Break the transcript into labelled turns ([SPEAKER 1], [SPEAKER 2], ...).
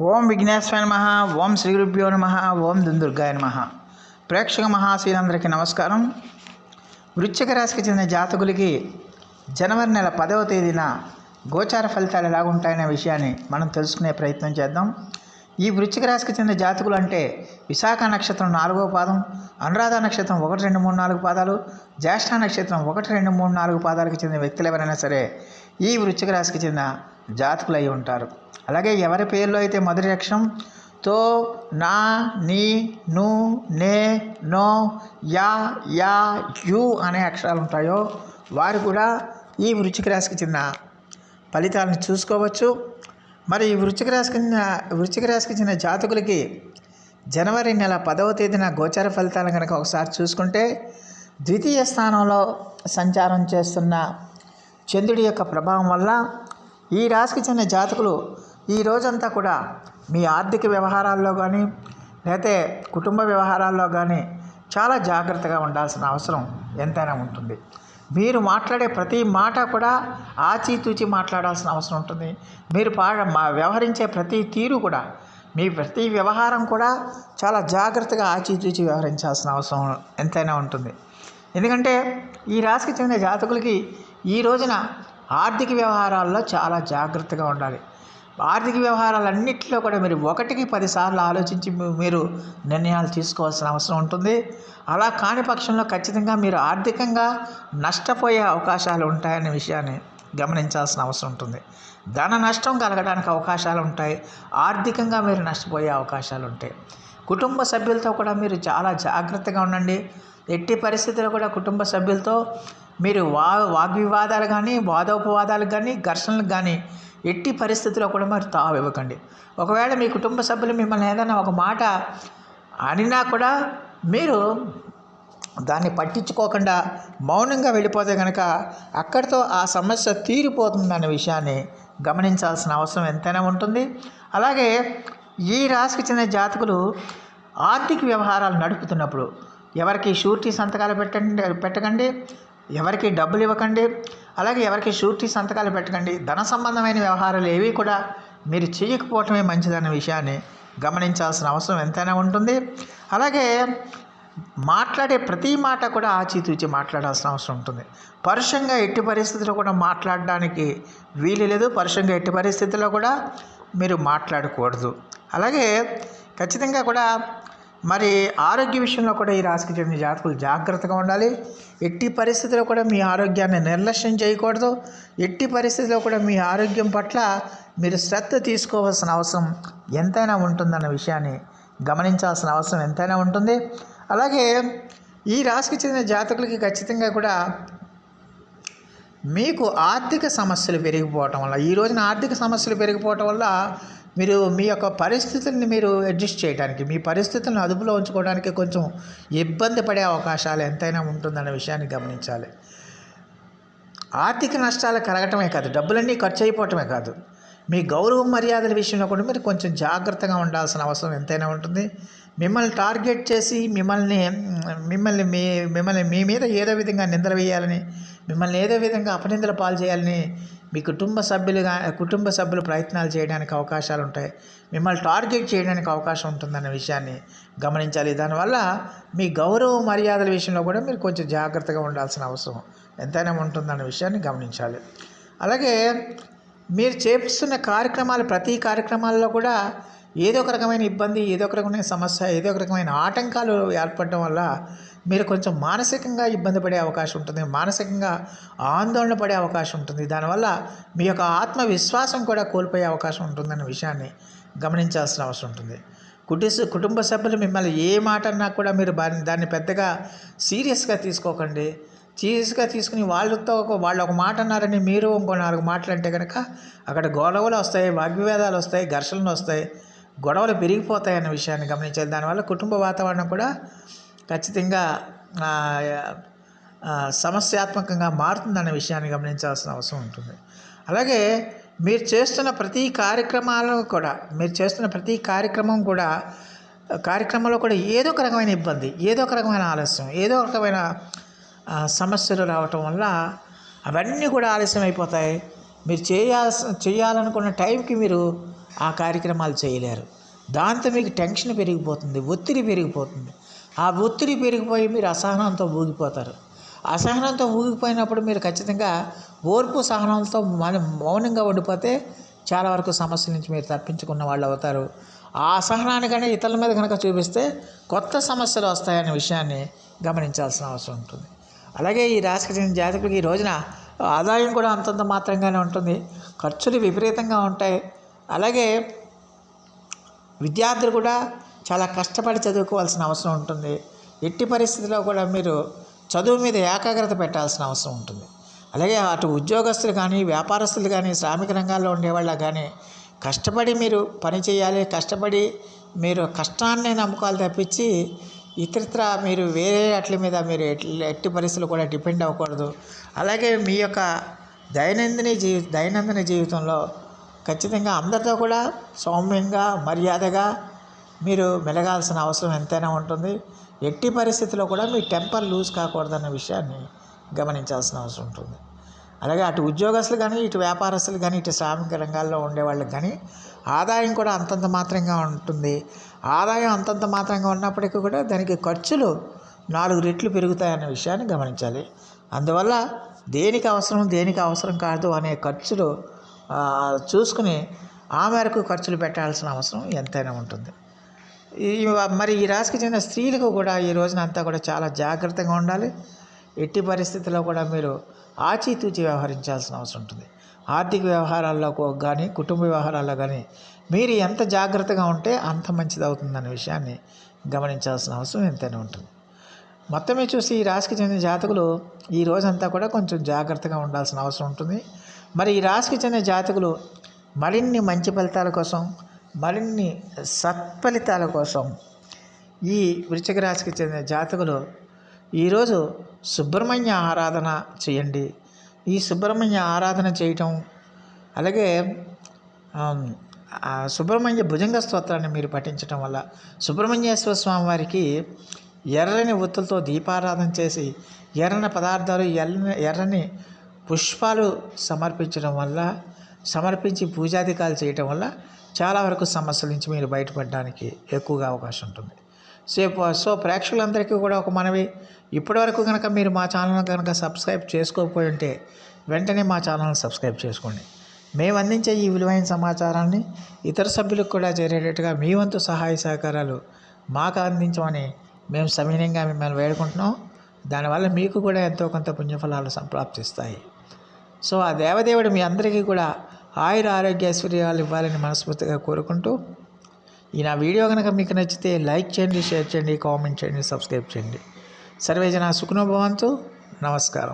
[SPEAKER 1] ఓం విఘ్నేశ్వరాయ నమః. ఓం శ్రీ గురుభ్యో నమః. ఓం దుందుర్గాయ నమః. ప్రేక్షక మహాశీలందరికీ నమస్కారం. వృశ్చిక రాశికి చెందిన జాతకులకి జనవరి నెల 10వ తేదీన గోచార ఫలితాలు ఎలాగుంటాయనే విషయాన్ని మనం తెలుసుకునే ప్రయత్నం చేద్దాం. ఈ వృశ్చిక రాశికి చెందిన జాతకులు అంటే విశాఖ నక్షత్రం 4వ పాదం, అనురాధ నక్షత్రం 1, 2, 3, 4 పాదాలు, జ్యేష్ఠ నక్షత్రం 1, 2, 3, 4 పాదాలకు చెందిన వ్యక్తులు ఎవరైనా సరే ఈ వృశ్చిక రాశికి చెందిన జాతకులు అయి ఉంటారు. అలాగే ఎవరి పేర్లో అయితే మొదటి అక్షరం తో, నా, నీ, ను, నే, నో, యా, యా, యు అనే అక్షరాలు ఉంటాయో వారు కూడా ఈ వృశ్చిక రాశికి చెందిన ఫలితాలను చూసుకోవచ్చు. మరి ఈ వృశ్చిక రాశికి చెందిన జాతకులకి జనవరి నెల 10వ తేదీన గోచార ఫలితాలను కనుక ఒకసారి చూసుకుంటే, ద్వితీయ స్థానంలో సంచారం చేస్తున్న చంద్రుడి యొక్క ప్రభావం వల్ల ఈ రాశికి చెందిన జాతకులు ఈ రోజంతా కూడా మీ ఆర్థిక వ్యవహారాల్లో కానీ లేకపోతే కుటుంబ వ్యవహారాల్లో కానీ చాలా జాగ్రత్తగా ఉండాల్సిన అవసరం ఎంతైనా ఉంటుంది. మీరు మాట్లాడే ప్రతి మాట కూడా ఆచితూచి మాట్లాడాల్సిన అవసరం ఉంటుంది. మీరు వ్యవహరించే ప్రతి తీరు కూడా, మీ ప్రతి వ్యవహారం కూడా చాలా జాగ్రత్తగా ఆచితూచి వ్యవహరించాల్సిన అవసరం ఎంతైనా ఉంటుంది. ఎందుకంటే ఈ రాశికి చెందిన జాతకులకి ఈ రోజున ఆర్థిక వ్యవహారాల్లో చాలా జాగ్రత్తగా ఉండాలి. ఆర్థిక వ్యవహారాలన్నింటిలో కూడా మీరు 1కి 10 సార్లు ఆలోచించి మీరు నిర్ణయాలు తీసుకోవాల్సిన అవసరం ఉంటుంది. అలా కాని పక్షంలో ఖచ్చితంగా మీరు ఆర్థికంగా నష్టపోయే అవకాశాలు ఉంటాయనే విషయాన్ని గమనించాల్సిన అవసరం ఉంటుంది. ధన నష్టం కలగడానికి అవకాశాలు ఉంటాయి. ఆర్థికంగా మీరు నష్టపోయే అవకాశాలు ఉంటాయి. కుటుంబ సభ్యులతో కూడా మీరు చాలా జాగ్రత్తగా ఉండండి. ఎట్టి పరిస్థితుల్లో కూడా కుటుంబ సభ్యులతో మీరు వాగ్వివాదాలు కానీ, వాదోపవాదాలకు కానీ, ఘర్షణలకు కానీ ఎట్టి పరిస్థితుల్లో కూడా మరి తావు ఇవ్వకండి. ఒకవేళ మీ కుటుంబ సభ్యులు మిమ్మల్ని ఏదైనా ఒక మాట అనినా కూడా మీరు దాన్ని పట్టించుకోకుండా మౌనంగా వెళ్ళిపోతే కనుక అక్కడితో ఆ సమస్య తీరిపోతుందనే విషయాన్ని గమనించాల్సిన అవసరం ఎంతైనా ఉంటుంది. అలాగే ఈ రాశికి చెందిన జాతకులు ఆర్థిక వ్యవహారాలు నడుపుతున్నప్పుడు ఎవరికి షూరిటీ సంతకాలు పెట్టకండి, ఎవరికి డబ్బులు ఇవ్వకండి, అలాగే ఎవరికి షూరిటీ సంతకాలు పెట్టకండి. ధన సంబంధమైన వ్యవహారాలు ఏవి కూడా మీరు చేయకపోవటమే మంచిదన్న విషయాన్ని గమనించాల్సిన అవసరం ఎంతైనా ఉంటుంది. అలాగే మాట్లాడే ప్రతి మాట కూడా ఆచితూచి మాట్లాడాల్సిన అవసరం ఉంటుంది. పరుషంగా ఎట్టి పరిస్థితుల్లో కూడా మాట్లాడడానికి వీలు లేదు. పరుషంగా ఎట్టి పరిస్థితుల్లో కూడా మీరు మాట్లాడకూడదు. అలాగే ఖచ్చితంగా కూడా మరి ఆరోగ్య విషయంలో కూడా ఈ రాశికి చెందిన జాతకులు జాగ్రత్తగా ఉండాలి. ఎట్టి పరిస్థితుల్లో కూడా మీ ఆరోగ్యాన్ని నిర్లక్ష్యం చేయకూడదు. ఎట్టి పరిస్థితుల్లో కూడా మీ ఆరోగ్యం పట్ల మీరు శ్రద్ధ తీసుకోవాల్సిన అవసరం ఎంతైనా ఉంటుందన్న విషయాన్ని గమనించాల్సిన అవసరం ఎంతైనా ఉంటుంది. అలాగే ఈ రాశికి చెందిన జాతకులకి ఖచ్చితంగా కూడా మీకు ఆర్థిక సమస్యలు పెరిగిపోవటం వల్ల, ఈ రోజున ఆర్థిక సమస్యలు పెరిగిపోవటం వల్ల మీరు మీ యొక్క పరిస్థితుల్ని మీరు అడ్జస్ట్ చేయడానికి, మీ పరిస్థితులను అదుపులో ఉంచుకోవడానికి కొంచెం ఇబ్బంది పడే అవకాశాలు ఎంతైనా ఉంటుందన్న విషయాన్ని గమనించాలి. ఆర్థిక నష్టాలు కలగటమే కాదు, డబ్బులన్నీ ఖర్చు అయిపోవటమే కాదు, మీ గౌరవ మర్యాదల విషయంలో కూడా మీరు కొంచెం జాగ్రత్తగా ఉండాల్సిన అవసరం ఎంతైనా ఉంటుంది. మిమ్మల్ని టార్గెట్ చేసి మిమ్మల్ని మీ మీద ఏదో విధంగా నిందలు వేయాలని, మిమ్మల్ని ఏదో విధంగా అపనిందల పాలు చేయాలని మీ కుటుంబ సభ్యులు ప్రయత్నాలు చేయడానికి అవకాశాలు ఉంటాయి. మిమ్మల్ని టార్గెట్ చేయడానికి అవకాశం ఉంటుందన్న విషయాన్ని గమనించాలి. దానివల్ల మీ గౌరవ మర్యాదల విషయంలో కూడా మీరు కొంచెం జాగ్రత్తగా ఉండాల్సిన అవసరం ఎంతైనా ఉంటుందన్న విషయాన్ని గమనించాలి. అలాగే మీరు చేస్తున్న ప్రతి కార్యక్రమాల్లో కూడా ఏదో ఒక రకమైన ఇబ్బంది, ఏదో ఒక రకమైన సమస్య, ఏదో ఒక రకమైన ఆటంకాలు ఏర్పడటం వల్ల మీరు కొంచెం మానసికంగా ఇబ్బంది పడే అవకాశం ఉంటుంది. మానసికంగా ఆందోళన పడే అవకాశం ఉంటుంది. దానివల్ల మీ యొక్క ఆత్మవిశ్వాసం కూడా కోల్పోయే అవకాశం ఉంటుందన్న విషయాన్ని గమనించాల్సిన అవసరం ఉంటుంది. కుటుంబ సభ్యులు మిమ్మల్ని ఏ మాట అన్నా కూడా మీరు దాన్ని పెద్దగా సీరియస్గా తీసుకోకండి. సీరియస్గా తీసుకుని వాళ్ళు ఒక మాట అన్నారని మీరు ఇంకో 4 మాటలు అంటే కనుక అక్కడ గొడవలు వస్తాయి, వాగ్వివాదాలు వస్తాయి, ఘర్షణలు వస్తాయి, గొడవలు పెరిగిపోతాయి అన్న విషయాన్ని గమనించాలి. దానివల్ల కుటుంబ వాతావరణం కూడా ఖచ్చితంగా సమస్యాత్మకంగా మారుతుందన్న విషయాన్ని గమనించాల్సిన అవసరం ఉంటుంది. అలాగే మీరు చేస్తున్న ప్రతి కార్యక్రమంలో కూడా ఏదో ఒక రకమైన ఇబ్బంది, ఏదో ఒక రకమైన ఆలస్యం, ఏదో ఒక రకమైన సమస్యలు రావటం వల్ల అవన్నీ కూడా ఆలస్యం అయిపోతాయి. మీరు చేయాలనుకున్న టైంకి మీరు ఆ కార్యక్రమాలు చేయలేరు. దాంతో మీకు టెన్షన్ పెరిగిపోతుంది, ఒత్తిడి పెరిగిపోతుంది. ఆ ఒత్తిడి పెరిగిపోయి మీరు అసహనంతో ఊగిపోతారు. అసహనంతో ఊగిపోయినప్పుడు మీరు ఖచ్చితంగా ఓర్పు సహనంతో మౌనంగా ఉండిపోతే చాలా వరకు సమస్యల నుంచి మీరు తప్పించుకున్న వాళ్ళు అవుతారు. ఆ అసహనాన్ని కానీ ఇతరుల మీద కనుక చూపిస్తే కొత్త సమస్యలు వస్తాయనే విషయాన్ని గమనించాల్సిన అవసరం ఉంటుంది. అలాగే ఈ రాశికి చెందిన జాతకులకి ఈ రోజున ఆదాయం కూడా అంతంత మాత్రంగానే ఉంటుంది, ఖర్చులు విపరీతంగా ఉంటాయి. అలాగే విద్యార్థులు కూడా చాలా కష్టపడి చదువుకోవాల్సిన అవసరం ఉంటుంది. ఎట్టి పరిస్థితుల్లో కూడా మీరు చదువు మీద ఏకాగ్రత పెట్టాల్సిన అవసరం ఉంటుంది. అలాగే అటు ఉద్యోగస్తులు కానీ, వ్యాపారస్తులు కానీ, శ్రామిక రంగాల్లో ఉండేవాళ్ళ కానీ కష్టపడి మీరు పని చేయాలి. కష్టపడి మీరు కష్టాన్ని నమ్ముకోవాలి తప్పించి ఇతరత్ర మీరు వేరే వాటి మీద మీరు ఎట్టి పరిస్థితులు కూడా డిపెండ్ అవ్వకూడదు. అలాగే మీ యొక్క దైనందిన జీవితంలో ఖచ్చితంగా అందరితో కూడా సౌమ్యంగా, మర్యాదగా మీరు మెలగాల్సిన అవసరం ఎంతైనా ఉంటుంది. ఎట్టి పరిస్థితుల్లో కూడా మీ టెంపర్ లూజ్ కాకూడదన్న విషయాన్ని గమనించాల్సిన అవసరం ఉంటుంది. అలాగే అటు ఉద్యోగస్తులు కానీ, ఇటు వ్యాపారస్తులు కానీ, ఇటు శ్రామిక రంగాల్లో ఉండేవాళ్ళకి కానీ ఆదాయం కూడా అంతంత మాత్రంగా ఉంటుంది. ఆదాయం అంతంత మాత్రంగా ఉన్నప్పటికీ కూడా దానికి ఖర్చులు 4 రెట్లు పెరుగుతాయన్న విషయాన్ని గమనించాలి. అందువల్ల దేనికి అవసరం కాదు అనే ఖర్చులు చూసుకుని ఆ మేరకు ఖర్చులు పెట్టాల్సిన అవసరం ఎంతైనా ఉంటుంది. మరి ఈ రాశికి చెందిన స్త్రీలకు కూడా ఈ రోజున అంతా కూడా చాలా జాగ్రత్తగా ఉండాలి. ఎట్టి పరిస్థితుల్లో కూడా మీరు ఆచితూచి వ్యవహరించాల్సిన అవసరం ఉంటుంది. ఆర్థిక వ్యవహారాల్లో కానీ, కుటుంబ వ్యవహారాల్లో కానీ మీరు ఎంత జాగ్రత్తగా ఉంటే అంత మంచిది అవుతుందన్న విషయాన్ని గమనించాల్సిన అవసరం ఎంతైనా ఉంటుంది. మొత్తమే చూసి ఈ రాశికి చెందిన జాతకులు ఈ రోజంతా కూడా కొంచెం జాగ్రత్తగా ఉండాల్సిన అవసరం ఉంటుంది. మరి ఈ రాశికి చెందిన జాతకులు మరిన్ని మంచి ఫలితాల కోసం, మరిన్ని సత్ఫలితాల కోసం ఈ వృశ్చిక రాశికి చెందిన జాతకులు ఈరోజు సుబ్రహ్మణ్య ఆరాధన చేయండి. ఈ సుబ్రహ్మణ్య ఆరాధన చేయటం, అలాగే సుబ్రహ్మణ్య భుజంగ స్తోత్రాన్ని మీరు పఠించడం వల్ల, సుబ్రహ్మణ్యేశ్వర స్వామి వారికి ఎర్రని ఒత్తులతో దీపారాధన చేసి ఎర్రని పదార్థాలు, ఎర్రని పుష్పాలు సమర్పించి పూజాధికాలు చేయటం వల్ల చాలా వరకు సమస్యల నుంచి మీరు బయటపడడానికి ఎక్కువగా అవకాశం ఉంటుంది. సో ప్రేక్షకులందరికీ కూడా ఒక మనవి, ఇప్పటివరకు కనుక మీరు మా ఛానల్ కనుక సబ్స్క్రైబ్ చేసుకోకపోయి ఉంటే వెంటనే మా ఛానల్ని సబ్స్క్రైబ్ చేసుకోండి. మేము అందించే ఈ విలువైన సమాచారాన్ని ఇతర సభ్యులకు కూడా చేరేటట్టుగా మీ వంతు సహాయ సహకారాలు మాకు అందించమని మేము సవినయంగా మిమ్మల్ని వేడుకుంటున్నాం. దానివల్ల మీకు కూడా ఎంతో కొంత పుణ్యఫలాలు సంప్రాప్తిస్తాయి. సో ఆ దేవదేవుడు మీ అందరికీ కూడా ఆయుర ఆరోగ్య ఐశ్వర్యాలు ఇవ్వాలని మనస్ఫూర్తిగా కోరుకుంటూ, ఈ నా వీడియో కనుక మీకు నచ్చితే లైక్ చేయండి, షేర్ చేయండి, కామెంట్ చేయండి, సబ్స్క్రైబ్ చేయండి. సర్వే జనా సుఖినో భవంతు. నమస్కారం.